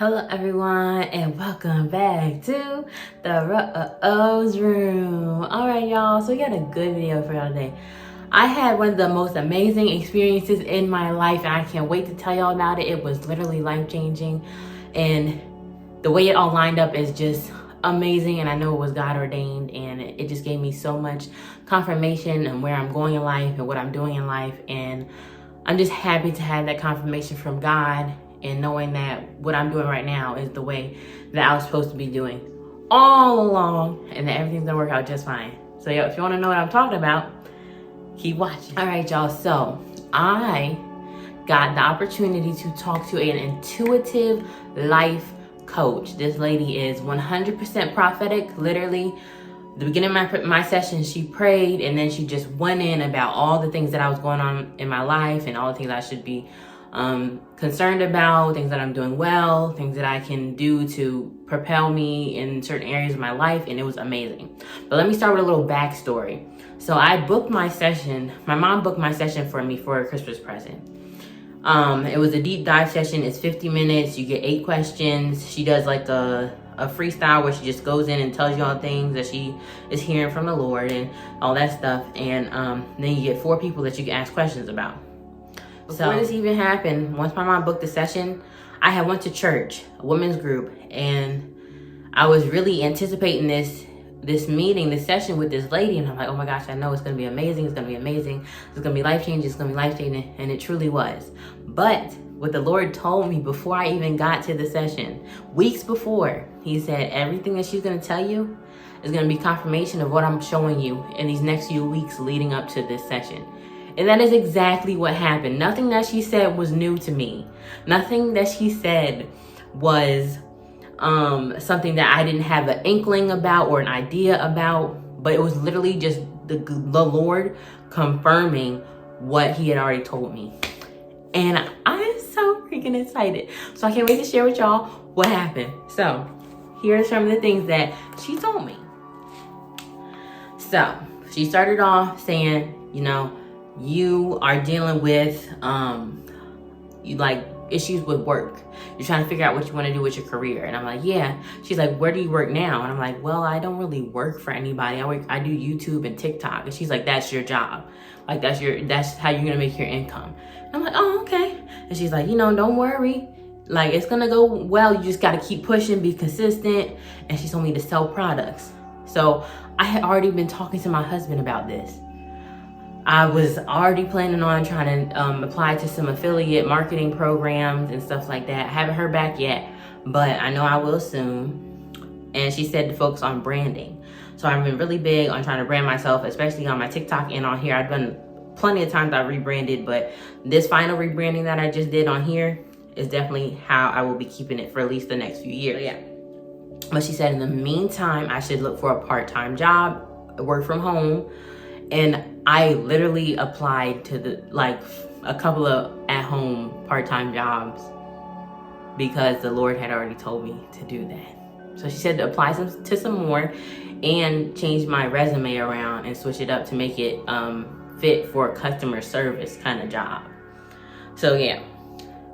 Hello everyone and welcome back to the Rose Room. Alright y'all, so we got a good video for y'all today. I had one of the most amazing experiences in my life and I can't wait to tell y'all about it. It was literally life-changing and the way it all lined up is just amazing, and I know it was God ordained, and it just gave me so much confirmation on where I'm going in life and what I'm doing in life. And I'm just happy to have that confirmation from God and knowing that what I'm doing right now is the way that I was supposed to be doing all along, and that everything's gonna work out just fine. So if you want to know what I'm talking about, keep watching. All right, y'all, so I got the opportunity to talk to an intuitive life coach. This lady is 100% prophetic. Literally, the beginning of my session, she prayed and then she just went in about all the things that I was going on in my life and all the things I should be concerned about, things that I'm doing well, things that I can do to propel me in certain areas of my life, and it was amazing. But let me start with a little backstory. So I booked my session, my mom booked my session for me for a Christmas present. It was a deep dive session. It's 50 minutes. You get 8 questions. She does like a freestyle where she just goes in and tells you all things that she is hearing from the Lord and all that stuff. And then you get 4 people that you can ask questions about. Before this even happened, once my mom booked the session, I had went to church, a women's group, and I was really anticipating this meeting, this session with this lady, and I'm like, oh my gosh, I know it's gonna be amazing, it's gonna be amazing, it's gonna be life-changing, it's gonna be life-changing, and it truly was. But what the Lord told me before I even got to the session, weeks before, he said, everything that she's gonna tell you is gonna be confirmation of what I'm showing you in these next few weeks leading up to this session. And that is exactly what happened. Nothing that she said was new to me. Nothing that she said was something that I didn't have an inkling about or an idea about, but it was literally just the Lord confirming what he had already told me. And I'm so freaking excited. So I can't wait to share with y'all what happened. So here's some of the things that she told me. So she started off saying, you know, you are dealing with issues with work. You're trying to figure out what you want to do with your career. And I'm like, yeah. She's like, where do you work now? And I'm like, well, I don't really work for anybody. I do YouTube and TikTok. And she's like, that's your job. Like that's how you're gonna make your income. And I'm like, oh, okay. And she's like, don't worry. Like, it's gonna go well. You just gotta keep pushing, be consistent. And she told me to sell products. So I had already been talking to my husband about this. I was already planning on trying to apply to some affiliate marketing programs and stuff like that. I haven't heard back yet, but I know I will soon. And she said to focus on branding. So I've been really big on trying to brand myself, especially on my TikTok and on here. I've done plenty of times I've rebranded, but this final rebranding that I just did on here is definitely how I will be keeping it for at least the next few years. Yeah. But she said in the meantime, I should look for a part-time job, work from home. And I literally applied to a couple of at-home part-time jobs because the Lord had already told me to do that. So she said to apply to some more and change my resume around and switch it up to make it fit for a customer service kind of job. So yeah,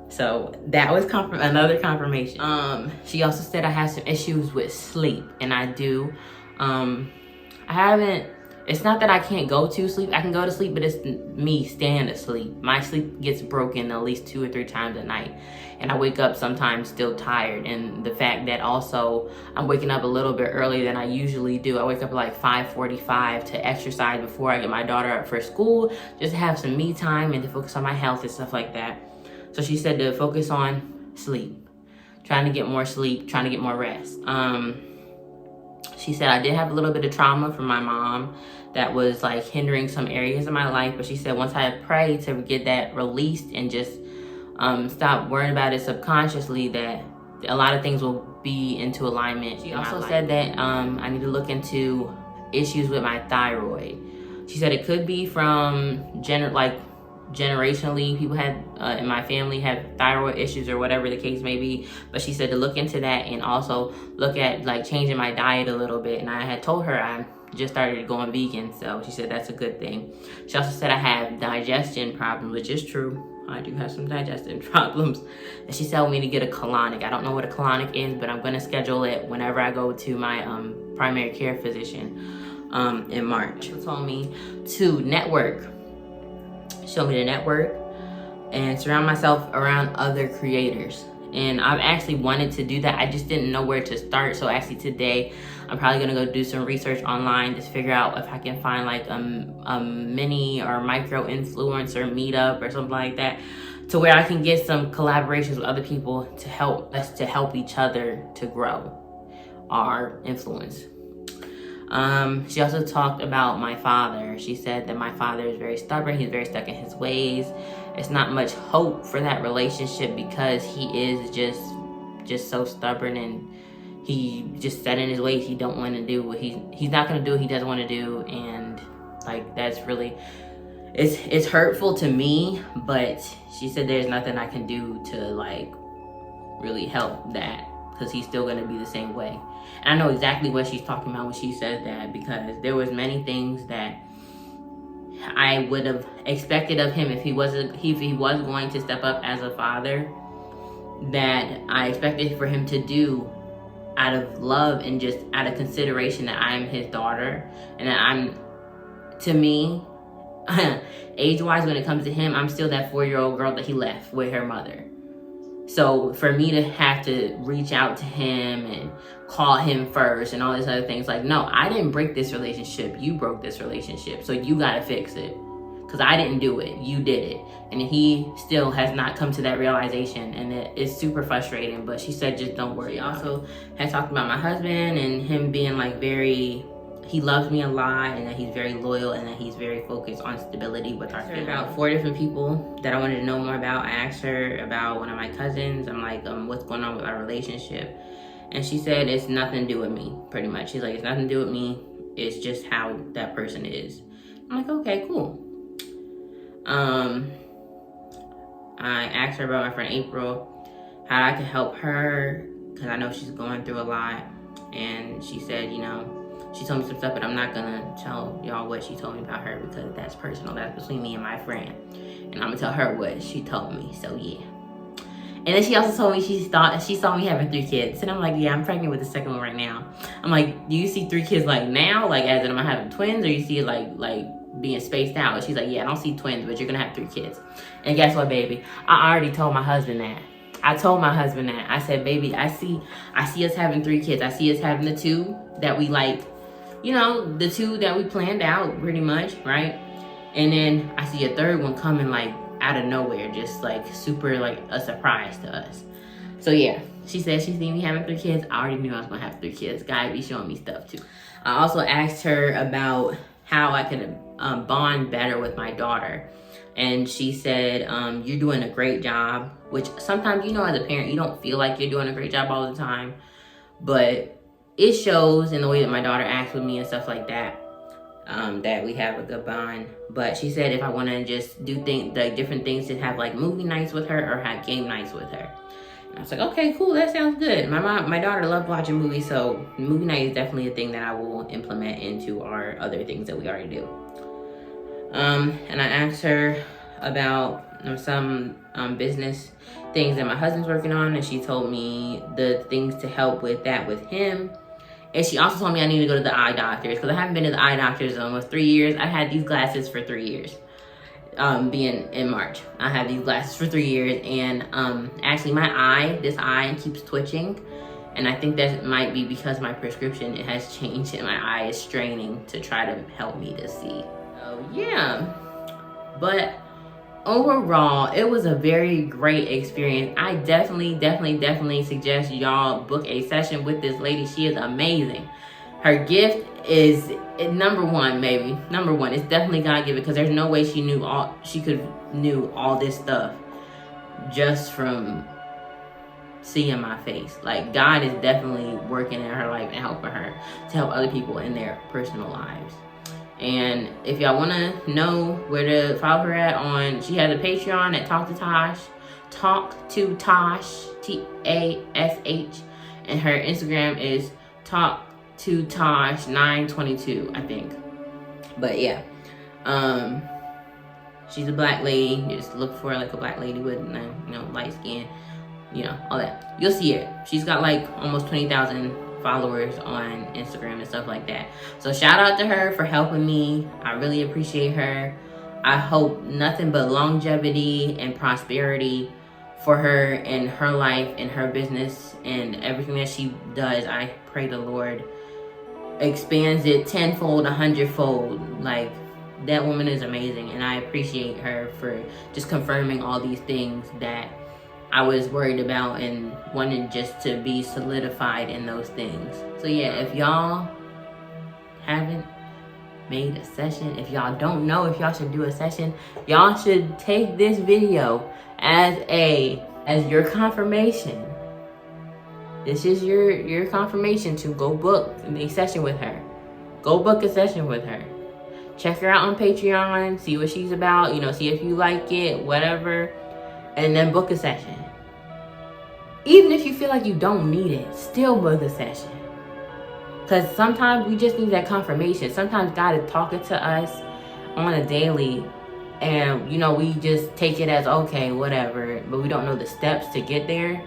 so that was another confirmation. She also said I have some issues with sleep, and I do. It's not that I can't go to sleep. I can go to sleep, but it's me staying asleep. My sleep gets broken at least 2 or 3 times a night. And I wake up sometimes still tired. And the fact that also I'm waking up a little bit earlier than I usually do. I wake up at like 5:45 to exercise before I get my daughter up for school. Just to have some me time and to focus on my health and stuff like that. So she said to focus on sleep. Trying to get more sleep, trying to get more rest. She said I did have a little bit of trauma from my mom that was like hindering some areas of my life. But she said once I prayed to get that released and just stop worrying about it subconsciously, that a lot of things will be into alignment. She also said that I need to look into issues with my thyroid. She said it could be from generationally, people had in my family had thyroid issues or whatever the case may be. But she said to look into that and also look at like changing my diet a little bit. And I had told her I just started going vegan, so she said that's a good thing. She also said I have digestion problems, which is true. I do have some digestive problems. And she told me to get a colonic. I don't know what a colonic is, but I'm gonna schedule it whenever I go to my primary care physician in March. She told me to network. Show me to network and surround myself around other creators. And I've actually wanted to do that. I just didn't know where to start. So actually today, I'm probably gonna go do some research online to figure out if I can find like a mini or micro influencer meetup or something like that, to where I can get some collaborations with other people to help us to help each other to grow our influence. She also talked about my father. She said that my father is very stubborn. He's very stuck in his ways. It's not much hope for that relationship because he is just so stubborn, and he just set in his ways. He don't want to do what he's not going to do what he doesn't want to do. And like, that's really, it's hurtful to me, but she said there's nothing I can do to like really help that, because he's still going to be the same way. And I know exactly what she's talking about when she says that, because there was many things that I would have expected of him if he was going to step up as a father, that I expected for him to do out of love and just out of consideration that I'm his daughter, and that to me, age-wise, when it comes to him, I'm still that 4-year-old girl that he left with her mother. So for me to have to reach out to him and call him first and all these other things, like, no, I didn't break this relationship. You broke this relationship. So you got to fix it. Because I didn't do it. You did it. And he still has not come to that realization. And it's super frustrating. But she said, just don't worry. I also had talked about my husband and him being like he loves me a lot, and that he's very loyal, and that he's very focused on stability with our family. About 4 different people that I wanted to know more about. I asked her about one of my cousins. I'm like, what's going on with our relationship? And she said, it's nothing to do with me, pretty much. She's like, it's nothing to do with me. It's just how that person is. I'm like, okay, cool. I asked her about my friend April, how I could help her, because I know she's going through a lot. And she said, she told me some stuff, but I'm not gonna tell y'all what she told me about her, because that's personal. That's between me and my friend. And I'm gonna tell her what she told me, so yeah. And then she also told me she saw me having 3 kids. And I'm like, yeah, I'm pregnant with the second one right now. I'm like, do you see 3 kids like now? Like as in I'm having twins, or you see it like being spaced out? And she's like, yeah, I don't see twins, but you're gonna have 3 kids. And guess what, baby? I already told my husband that. I told my husband that. I said, baby, I see us having 3 kids. I see us having the 2 that we like, the 2 that we planned out pretty much, right? And then I see a 3rd one coming like out of nowhere, just like super like a surprise to us. So yeah, she said she seen me having 3 kids. I already knew I was gonna have 3 kids. God be showing me stuff too. I also asked her about how I could bond better with my daughter. And she said, you're doing a great job, which sometimes, as a parent, you don't feel like you're doing a great job all the time, but it shows in the way that my daughter acts with me and stuff like that, that we have a good bond. But she said if I want to just do different things, to have like movie nights with her or have game nights with her. And I was like, okay, cool, that sounds good. My daughter loved watching movies, so movie night is definitely a thing that I will implement into our other things that we already do. And I asked her about some business things that my husband's working on, and she told me the things to help with that with him. And she also told me I need to go to the eye doctors, because I haven't been to the eye doctors in almost 3 years. I had these glasses for 3 years, being in March. I had these glasses for 3 years, and actually this eye keeps twitching, and I think that might be because my prescription has changed and my eye is straining to try to help me to see. So yeah, but overall, it was a very great experience. I definitely suggest y'all book a session with this lady. She is amazing. Her gift is number one, maybe. Number one. It's definitely God-given, because there's no way she knew all this stuff just from seeing my face. Like, God is definitely working in her life and helping her to help other people in their personal lives. And if y'all want to know where to follow her at, she has a Patreon at Talk to Tosh, Tash, and her Instagram is Talk to Tosh 922, I think. But yeah, She's a black lady. Just look for like a black lady with, light skin, all that. You'll see it. She's got like almost 20,000 followers on Instagram and stuff like that. So shout out to her for helping me. I really appreciate her. I hope nothing but longevity and prosperity for her in her life and her business and everything that she does. I pray the Lord expands it tenfold, 100-fold. Like, that woman is amazing, and I appreciate her for just confirming all these things that I was worried about and wanted just to be solidified in those things. So yeah, if y'all haven't made a session, if y'all don't know if y'all should do a session, y'all should take this video as your confirmation. This is your confirmation to go book a session with her. Go book a session with her. Check her out on Patreon, see what she's about, see if you like it, whatever, and then book a session. Even if you feel like you don't need it, still book a session. Because sometimes we just need that confirmation. Sometimes God is talking to us on a daily, and we just take it as okay, whatever, but we don't know the steps to get there.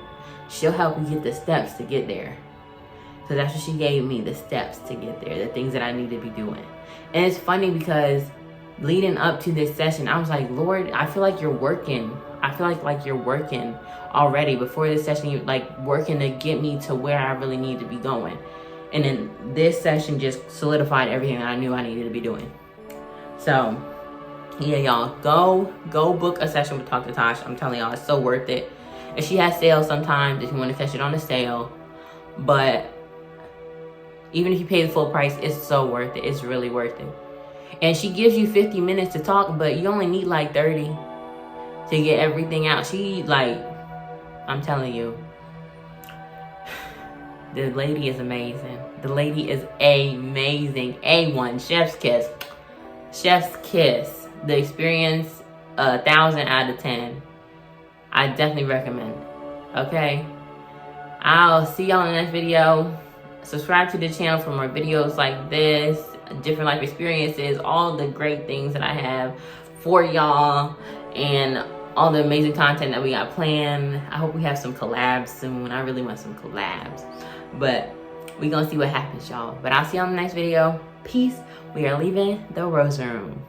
She'll help you get the steps to get there. So that's what she gave me, the steps to get there, the things that I need to be doing. And it's funny because leading up to this session, I was like, Lord, I feel like you're working. I feel like you're working already before this session. You're like working to get me to where I really need to be going. And then this session just solidified everything that I knew I needed to be doing. So yeah, y'all, go book a session with Talk to Tosh. I'm telling y'all, it's so worth it. And she has sales sometimes if you want to catch it on a sale. But even if you pay the full price, it's so worth it. It's really worth it. And she gives you 50 minutes to talk, but you only need like 30 to get everything out. I'm telling you, the lady is amazing. The lady is amazing. A1, chef's kiss. Chef's kiss. The experience, 1,000 out of 10. I definitely recommend. Okay? I'll see y'all in the next video. Subscribe to the channel for more videos like this, different life experiences, all the great things that I have for y'all, and all the amazing content that we got planned. I hope we have some collabs soon. I really want some collabs. But we're going to see what happens, y'all. But I'll see you on the next video. Peace. We are leaving the Rose Room.